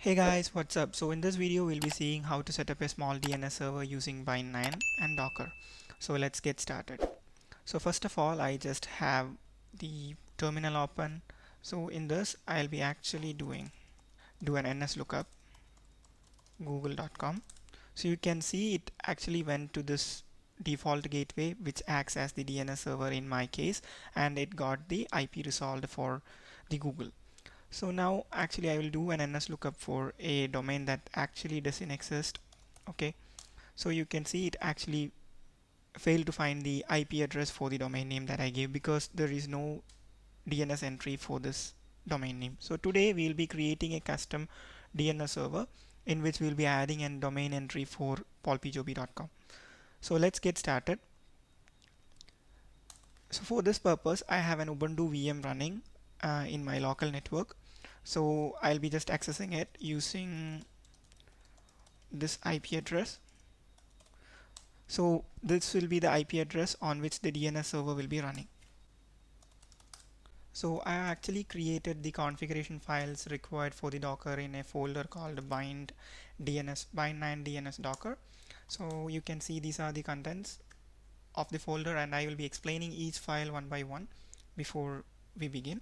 Hey guys, what's up? So in this video we'll be seeing how to set up a small DNS server using Bind9 and Docker. So let's get started. So first of all, I just have the terminal open. So in this I'll be actually do an NS lookup google.com. So you can see it actually went to this default gateway which acts as the DNS server in my case, and it got the IP resolved for the Google. So now actually I will do an NS lookup for a domain that actually doesn't exist. Okay, so you can see it actually failed to find the IP address for the domain name that I gave because there is no DNS entry for this domain name. So today we will be creating a custom DNS server in which we will be adding a domain entry for paulpjoby.com. So let's get started. So for this purpose I have an Ubuntu VM running in my local network. So I'll be just accessing it using this IP address. So this will be the IP address on which the DNS server will be running. So I actually created the configuration files required for the Docker in a folder called bind9 DNS Docker. So you can see these are the contents of the folder, and I will be explaining each file one by one before we begin.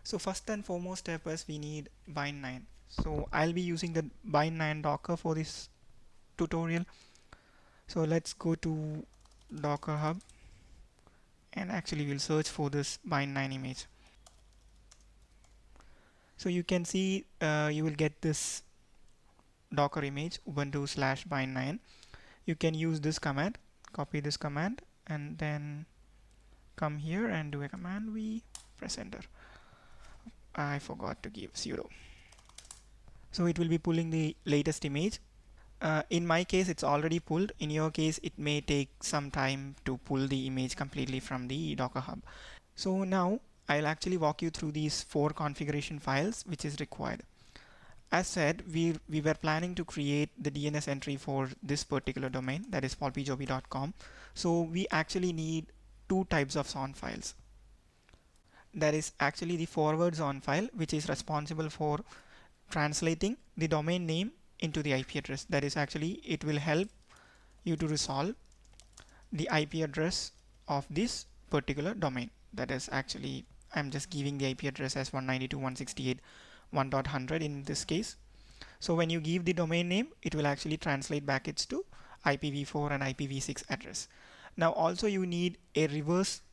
So first and foremost step is we need Bind9. So I'll be using the Bind9 Docker for this tutorial. So let's go to Docker Hub and actually we'll search for this Bind9 image. So you can see you will get this Docker image ubuntu/bind9. You can use this command, copy this command, and then come here and do a command v, press enter. I forgot to give sudo. So it will be pulling the latest image. In my case it's already pulled. In your case it may take some time to pull the image completely from the Docker Hub. So now I'll actually walk you through these 4 configuration files which is required. As said, we were planning to create the DNS entry for this particular domain, that is paulpjoby.com. So we actually need 2 types of SON files. That is actually the forward SON file, which is responsible for translating the domain name into the IP address. That is actually, it will help you to resolve the IP address of this particular domain. That is actually, I'm just giving the IP address as 192.168.1.100 in this case. So when you give the domain name, it will actually translate back it to IPv4 and IPv6 address. Now also you need a reverse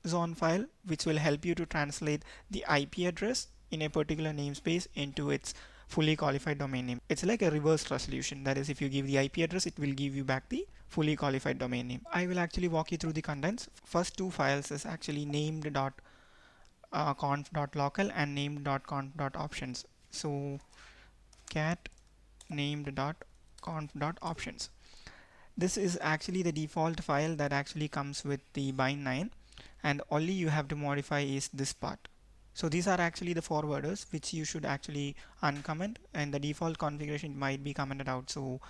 SON file which will help you to translate the IP address in a particular namespace into its fully qualified domain name. It's like a reverse resolution. That is, if you give the IP address, it will give you back the fully qualified domain name. I will actually walk you through the contents. First 2 files is actually named.conf.local and named.conf.options. So cat named.conf.options. This is actually the default file that actually comes with the Bind9, and only you have to modify is this part. So these are actually the forwarders which you should actually uncomment, and the default configuration might be commented out. So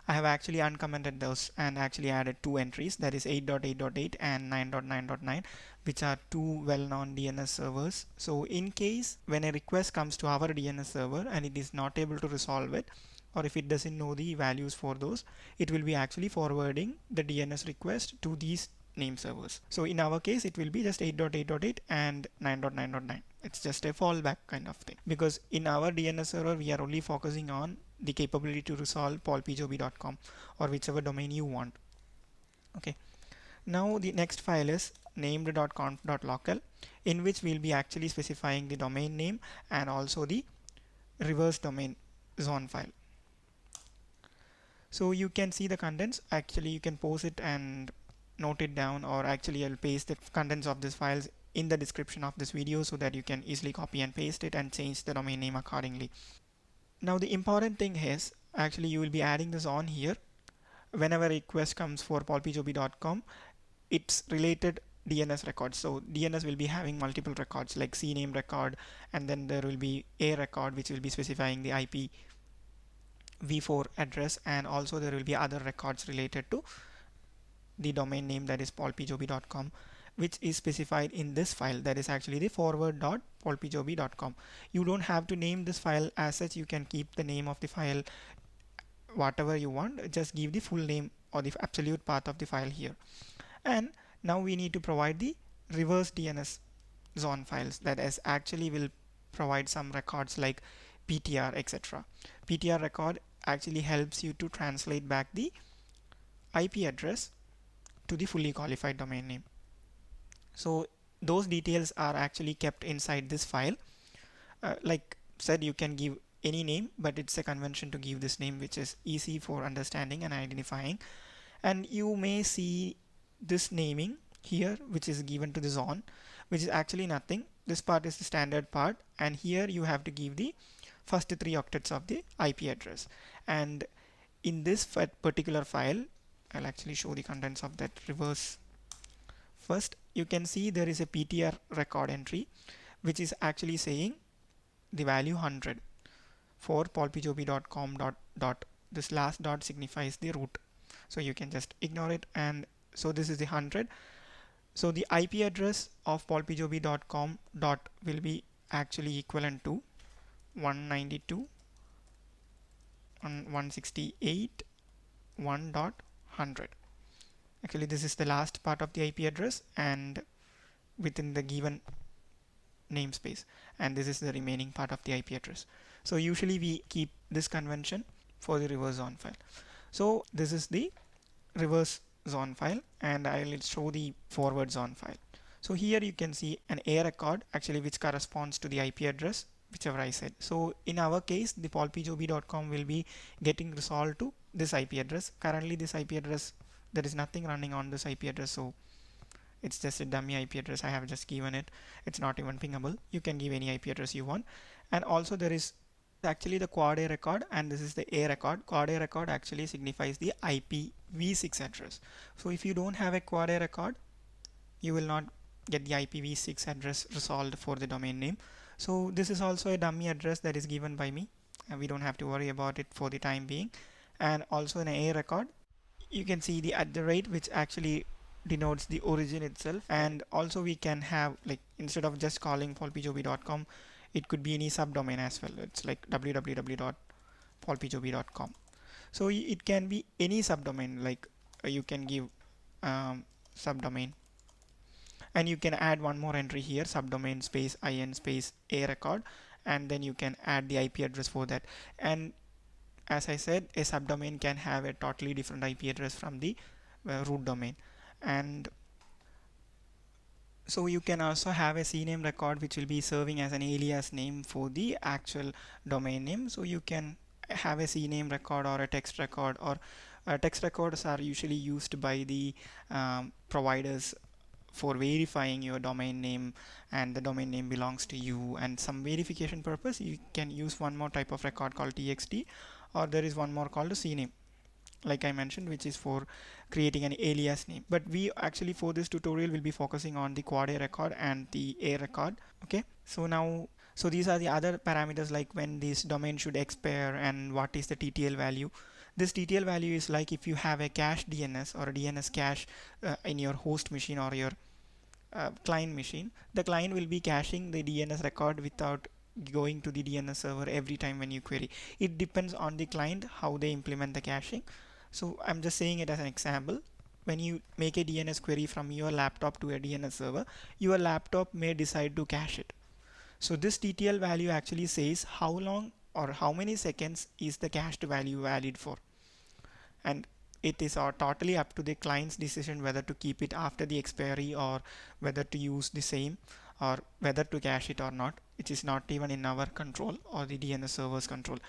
I have actually uncommented those and actually added 2 entries, that is 8.8.8 and 9.9.9, which are 2 well-known DNS servers. So in case when a request comes to our DNS server and it is not able to resolve it, or if it doesn't know the values for those, it will be actually forwarding the DNS request to these name servers. So in our case it will be just 8.8.8 and 9.9.9. It's just a fallback kind of thing, because in our DNS server we are only focusing on the capability to resolve paulpjoby.com or whichever domain you want. Okay, now the next file is named.conf.local, in which we'll be actually specifying the domain name and also the reverse domain SON file. So you can see the contents. Actually you can pause it and note it down, or actually I'll paste the contents of these files in the description of this video so that you can easily copy and paste it and change the domain name accordingly. Now the important thing is actually you will be adding this on here. Whenever a request comes for paulpjoby.com, it's related DNS records. So DNS will be having multiple records like CNAME record, and then there will be a record which will be specifying the IPv4 address, and also there will be other records related to the domain name, that is paulpjoby.com. which is specified in this file, that is actually the forward.paulpjoby.com. You don't have to name this file as such. You can keep the name of the file whatever you want, just give the full name or the absolute path of the file here. And now we need to provide the reverse DNS zone files, that is actually will provide some records like PTR, etc. PTR record actually helps you to translate back the IP address to the fully qualified domain name. So those details are actually kept inside this file. Like said, you can give any name, but it's a convention to give this name, which is easy for understanding and identifying. And you may see this naming here, which is given to the zone, which is actually nothing. This part is the standard part, and here you have to give the first 3 octets of the IP address. And in this particular file, I'll actually show the contents of that reverse. First, you can see there is a PTR record entry, which is actually saying the value 100 for paulpjoby.com dot. This last dot signifies the root, so you can just ignore it. And so this is the 100. So the IP address of paulpjoby.com dot will be actually equivalent to 192.168.1.100. Actually, this is the last part of the IP address and within the given namespace, and this is the remaining part of the IP address. So usually we keep this convention for the reverse zone file. So this is the reverse zone file, and I will show the forward zone file. So here you can see an A record actually which corresponds to the IP address, whichever I said. So in our case, the paulpjoby.com will be getting resolved to this IP address. Currently this IP address, there is nothing running on this IP address, so it's just a dummy IP address. I have just given it. It's not even pingable. You can give any IP address you want. And also there is actually the quad A record, and this is the A record. Quad A record actually signifies the IPv6 address. So if you don't have a quad A record, you will not get the IPv6 address resolved for the domain name. So this is also a dummy address that is given by me, and we don't have to worry about it for the time being. And also in an A record, you can see the @ which actually denotes the origin itself. And also we can have, like, instead of just calling paulpjoby.com, it could be any subdomain as well. It's like www.paulpjoby.com. So it can be any subdomain, like you can give subdomain, and you can add one more entry here, subdomain space in space A record, and then you can add the IP address for that. And as I said, a subdomain can have a totally different IP address from the root domain. And so you can also have a CNAME record which will be serving as an alias name for the actual domain name. So you can have a CNAME record or a text record, or text records are usually used by the providers for verifying your domain name and the domain name belongs to you, and some verification purpose you can use one more type of record called TXT, or there is one more called CNAME, like I mentioned, which is for creating an alias name. But we actually for this tutorial will be focusing on the quad A record and the A record. Okay, so now, so these are the other parameters, like when this domain should expire and what is the TTL value. This TTL value is like if you have a cache DNS or a DNS cache in your host machine or your client machine, the client will be caching the DNS record without going to the DNS server every time when you query. It depends on the client how they implement the caching. So I'm just saying it as an example. When you make a DNS query from your laptop to a DNS server, your laptop may decide to cache it. So this TTL value actually says how long or how many seconds is the cached value valid for, and it is totally up to the client's decision whether to keep it after the expiry or whether to use the same or whether to cache it or not, which is not even in our control or the DNS server's control.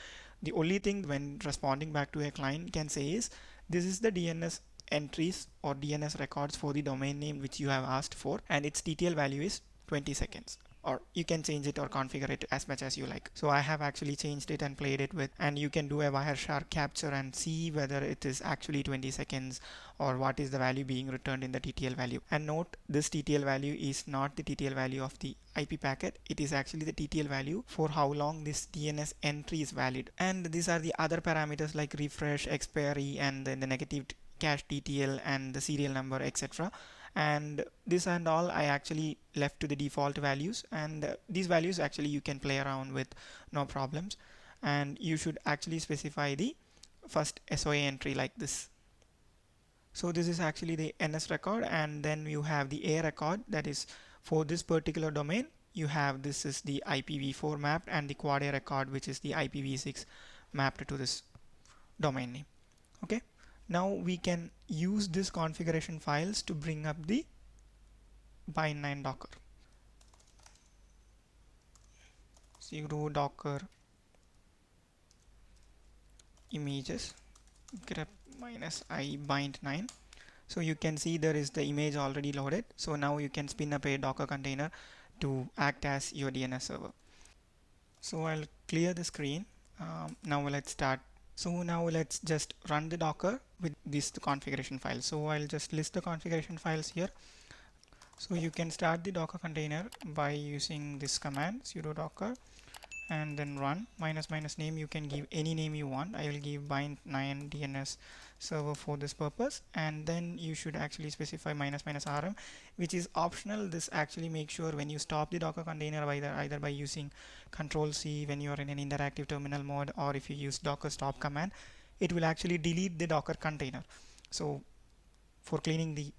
The only thing when responding back to a client can say is, this is the DNS entries or DNS records for the domain name which you have asked for, and its TTL value is 20 seconds. Or you can change it or configure it as much as you like. So I have actually changed it and played it with, and you can do a Wireshark capture and see whether it is actually 20 seconds or what is the value being returned in the TTL value. And note, this TTL value is not the TTL value of the IP packet. It is actually the TTL value for how long this DNS entry is valid. And these are the other parameters like refresh, expiry, and then the negative cache TTL and the serial number, etc. and this and all I actually left to the default values, and these values actually you can play around with, no problems. And you should actually specify the first SOA entry like this. So this is actually the NS record, and then you have the A record, that is for this particular domain. You have, this is the IPv4 mapped, and the quad A record, which is the IPv6 mapped to this domain name. Okay, now we can use this configuration files to bring up the bind9 docker. Sudo docker images grep -i bind9. So you can see there is the image already loaded. So now you can spin up a Docker container to act as your DNS server. So I'll clear the screen. Now let's start. So now let's just run the Docker with this configuration file. So I'll just list the configuration files here. So you can start the Docker container by using this command sudo docker and then run --name. You can give any name you want. I will give bind9 DNS server for this purpose, and then you should actually specify --rm, which is optional. This actually makes sure when you stop the Docker container either by using Control-C when you are in an interactive terminal mode, or if you use docker stop command, it will actually delete the Docker container. So for cleaning the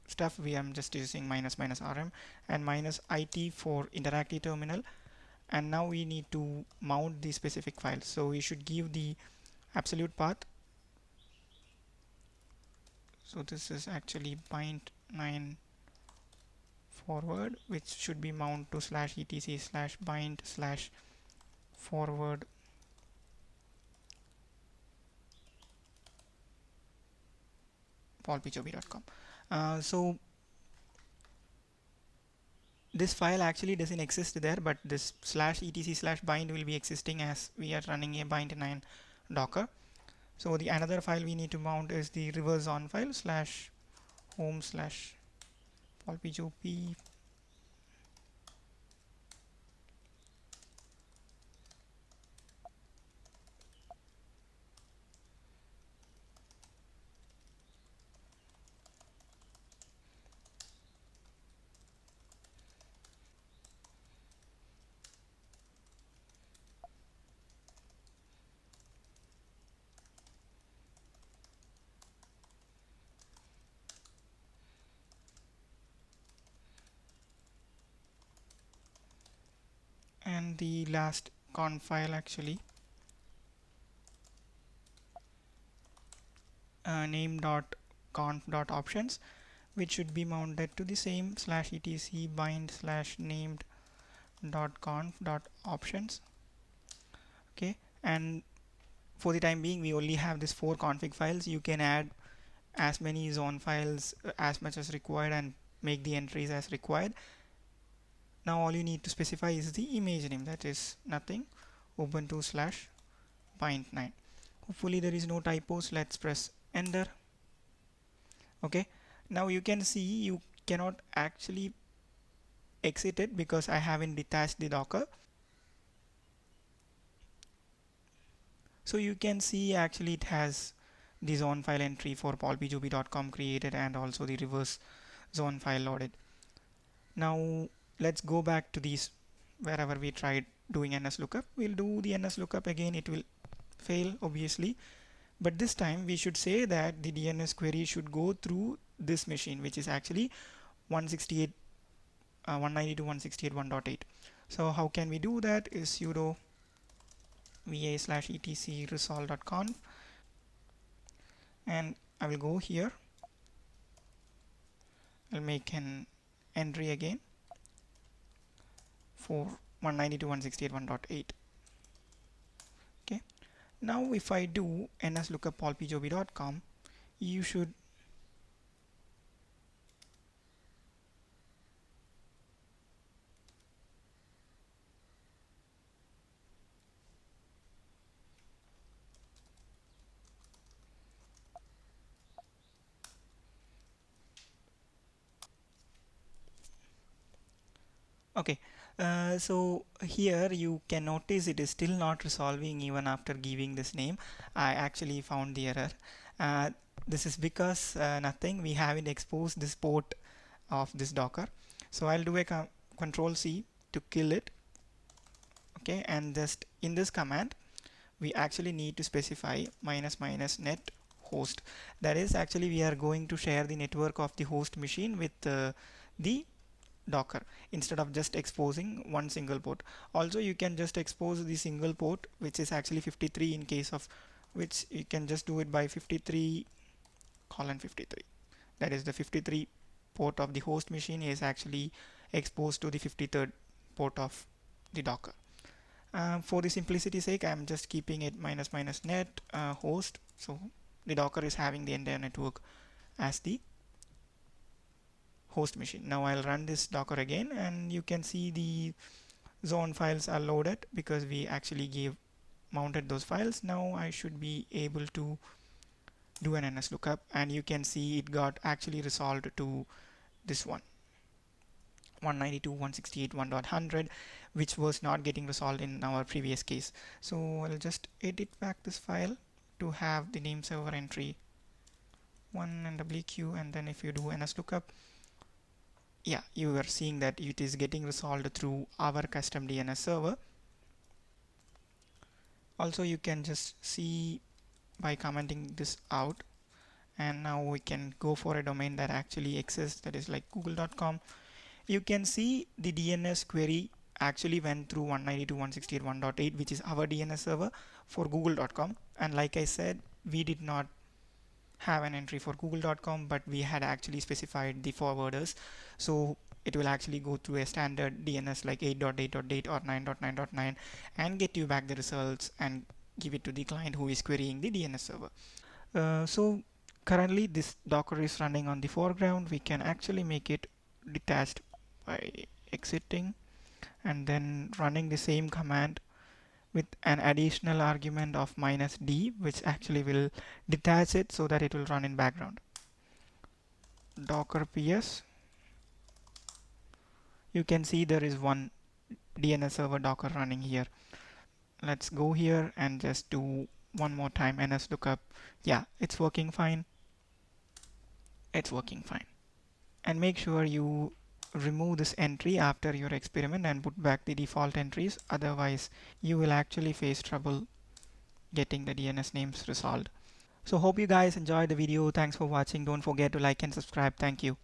stuff, we am just using --rm and -it for interactive terminal. And now we need to mount the specific file. So we should give the absolute path. So this is actually bind9 forward, which should be mount to /etc/bind/forward paulpjoby.com. So this file actually doesn't exist there, but this /etc/bind will be existing as we are running a bind9 docker. So the another file we need to mount is the reverse on file /home/paulpjoby. And the last conf file actually named.conf.options, which should be mounted to the same /etc bind/named.conf.options. Okay, and for the time being we only have this 4 config files. You can add as many zone files as much as required and make the entries as required. Now all you need to specify is the image name, that is nothing, ubuntu/bind9. Hopefully there is no typos. Let's press enter. Okay, now you can see you cannot actually exit it because I haven't detached the docker. So you can see actually it has the zone file entry for paulpjoby.com created and also the reverse zone file loaded. Now let's go back to these wherever we tried doing NS lookup. We'll do the NS lookup again. It will fail obviously, but this time we should say that the DNS query should go through this machine, which is actually 192.168.1.8. So how can we do that? Is sudo va/etc resolve.conf, and I will go here. I'll make an entry again for 192.168.1.8. Okay, now if I do ns lookup paulpjoby.com, you should okay. So here you can notice it is still not resolving even after giving this name. I actually found the error. This is because nothing, we haven't exposed this port of this Docker. So I'll do a control C to kill it. Okay, and just in this command we actually need to specify --net host. That is, actually we are going to share the network of the host machine with the Docker instead of just exposing one single port. Also, you can just expose the single port, which is actually 53 in case of which you can just do it by 53:53. That is, the 53 port of the host machine is actually exposed to the 53rd port of the Docker. For the simplicity's sake, I'm just keeping it --net host. So the Docker is having the entire network as the host machine. Now I'll run this Docker again, and you can see the zone files are loaded because we actually mounted those files. Now I should be able to do an NS lookup, and you can see it got actually resolved to this one, 192.168.1.100, which was not getting resolved in our previous case. So I'll just edit back this file to have the name server entry 1 and WQ, and then if you do NS lookup, yeah, you are seeing that it is getting resolved through our custom DNS server. Also, you can just see by commenting this out, and now we can go for a domain that actually exists, that is like google.com. You can see the DNS query actually went through 192.168.1.8, which is our DNS server for google.com. And like I said, we did not have an entry for google.com, but we had actually specified the forwarders, so it will actually go through a standard DNS like 8.8.8 or 9.9.9 and get you back the results and give it to the client who is querying the DNS server. So currently this Docker is running on the foreground. We can actually make it detached by exiting and then running the same command with an additional argument of -d, which actually will detach it so that it will run in background. Docker ps. You can see there is one DNS server Docker running here. Let's go here and just do one more time ns lookup. Yeah, it's working fine. It's working fine. And make sure you remove this entry after your experiment and put back the default entries, otherwise you will actually face trouble getting the DNS names resolved. So hope you guys enjoyed the video. Thanks for watching. Don't forget to like and subscribe. Thank you.